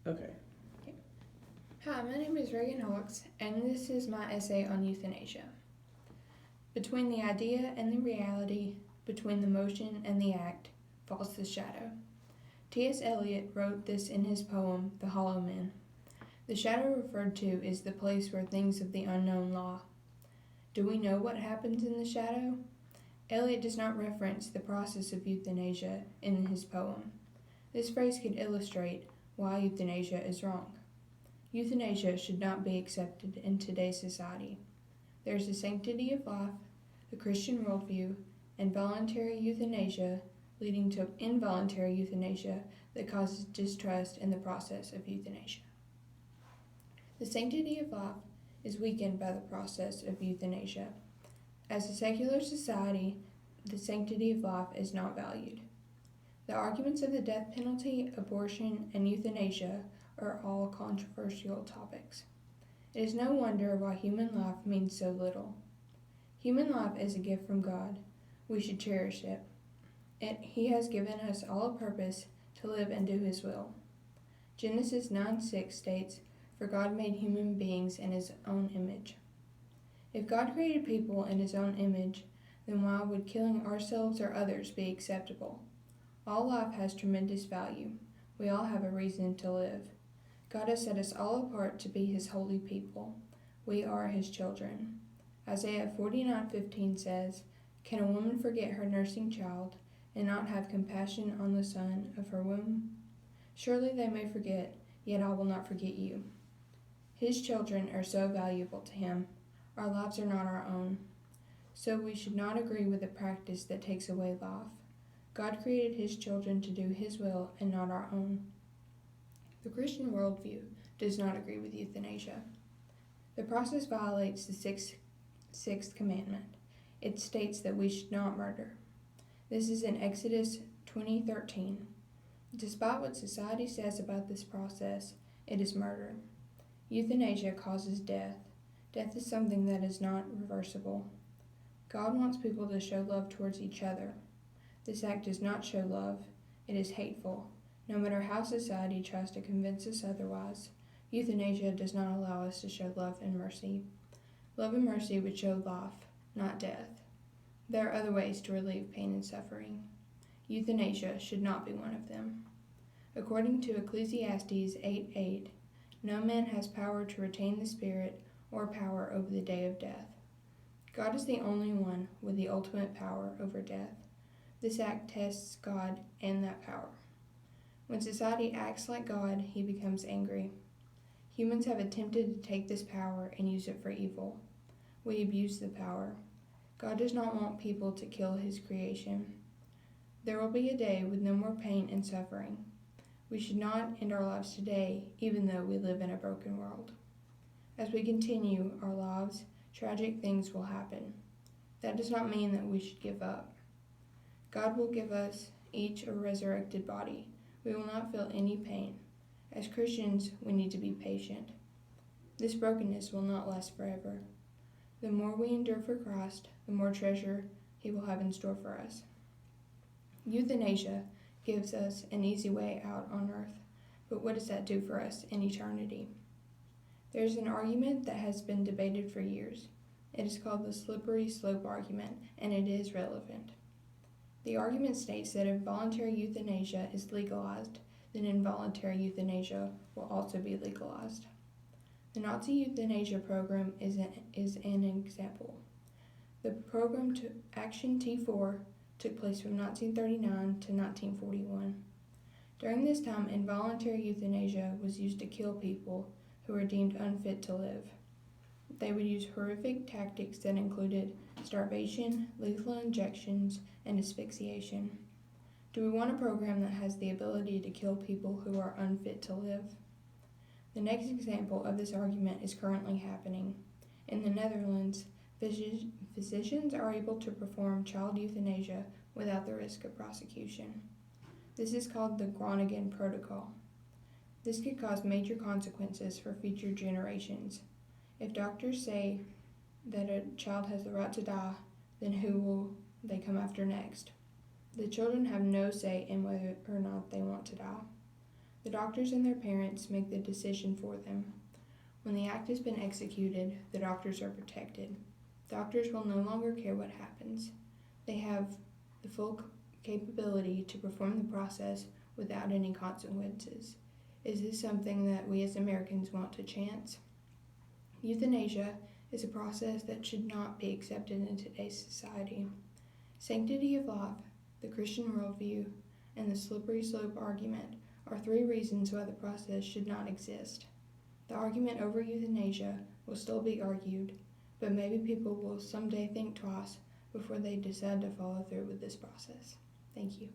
Okay. Hi, my name is Reagan Hawks, and this is my essay on euthanasia. Between the idea and the reality, between the motion and the act, falls the shadow. T.S. Eliot wrote this in his poem, The Hollow Men. The shadow referred to is the place where things of the unknown lie. Do we know what happens in the shadow? Eliot does not reference the process of euthanasia in his poem. This phrase could illustrate why euthanasia is wrong. Euthanasia should not be accepted in today's society. There is the sanctity of life, the Christian worldview, and voluntary euthanasia leading to involuntary euthanasia that causes distrust in the process of euthanasia. The sanctity of life is weakened by the process of euthanasia. As a secular society, the sanctity of life is not valued. The arguments of the death penalty, abortion, and euthanasia are all controversial topics. It is no wonder why human life means so little. Human life is a gift from God. We should cherish it. He has given us all a purpose to live and do His will. Genesis 9:6 states, "For God made human beings in His own image." If God created people in His own image, then why would killing ourselves or others be acceptable? All life has tremendous value. We all have a reason to live. God has set us all apart to be His holy people. We are His children. Isaiah 49:15 says, "Can a woman forget her nursing child and not have compassion on the son of her womb? Surely they may forget, yet I will not forget you." His children are so valuable to Him. Our lives are not our own. So we should not agree with a practice that takes away life. God created His children to do His will and not our own. The Christian worldview does not agree with euthanasia. The process violates the sixth commandment. It states that we should not murder. This is in Exodus 20:13. Despite what society says about this process, it is murder. Euthanasia causes death. Death is something that is not reversible. God wants people to show love towards each other. This act does not show love. It is hateful. No matter how society tries to convince us otherwise, euthanasia does not allow us to show love and mercy. Love and mercy would show life, not death. There are other ways to relieve pain and suffering. Euthanasia should not be one of them. According to Ecclesiastes 8:8, no man has power to retain the spirit or power over the day of death. God is the only one with the ultimate power over death. This act tests God and that power. When society acts like God, He becomes angry. Humans have attempted to take this power and use it for evil. We abuse the power. God does not want people to kill His creation. There will be a day with no more pain and suffering. We should not end our lives today, even though we live in a broken world. As we continue our lives, tragic things will happen. That does not mean that we should give up. God will give us each a resurrected body. We will not feel any pain. As Christians, we need to be patient. This brokenness will not last forever. The more we endure for Christ, the more treasure He will have in store for us. Euthanasia gives us an easy way out on earth, but what does that do for us in eternity? There is an argument that has been debated for years. It is called the slippery slope argument, and it is relevant. The argument states that if voluntary euthanasia is legalized, then involuntary euthanasia will also be legalized. The Nazi euthanasia program is an example. The program Action T4 took place from 1939 to 1941. During this time, involuntary euthanasia was used to kill people who were deemed unfit to live. They would use horrific tactics that included starvation, lethal injections, and asphyxiation. Do we want a program that has the ability to kill people who are unfit to live? The next example of this argument is currently happening. In the Netherlands, physicians are able to perform child euthanasia without the risk of prosecution. This is called the Groningen Protocol. This could cause major consequences for future generations. If doctors say that a child has the right to die, then who will they come after next? The children have no say in whether or not they want to die. The doctors and their parents make the decision for them. When the act has been executed, the doctors are protected. Doctors will no longer care what happens. They have the full capability to perform the process without any consequences. Is this something that we as Americans want to chance? Euthanasia is a process that should not be accepted in today's society. Sanctity of life, the Christian worldview, and the slippery slope argument are three reasons why the process should not exist. The argument over euthanasia will still be argued, but maybe people will someday think twice before they decide to follow through with this process. Thank you.